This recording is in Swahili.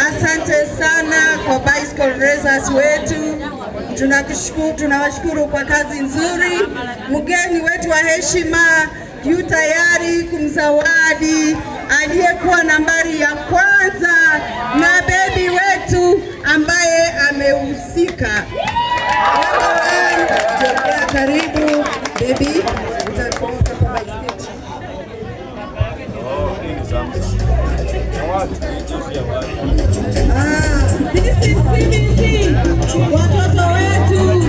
Asante sana kwa bicycle racers wetu, tunawashukuru kwa kazi nzuri. Mgeni wetu wa heshima yu tayari kumzawadi aliyekuwa nambari ya kwanza na bebi wetu ambaye amehusika. Karibu bebi. This is CBC. Watoto wetu.